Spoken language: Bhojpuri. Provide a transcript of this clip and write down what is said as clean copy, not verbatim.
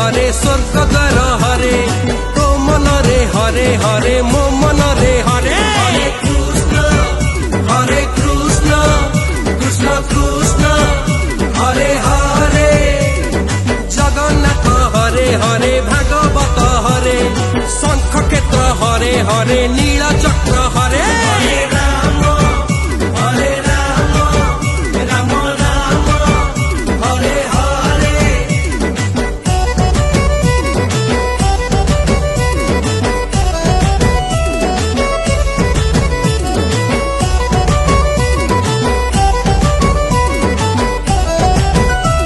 हरे स्वर्ग द्वार हरे तो मन रे हरे हरे मो मन रे हरे हरे कृष्ण कृष्ण कृष्ण हरे हरे जगन्नाथ हरे हरे भागवत हरे शंख क्षेत्र हरे हरे नील चक्र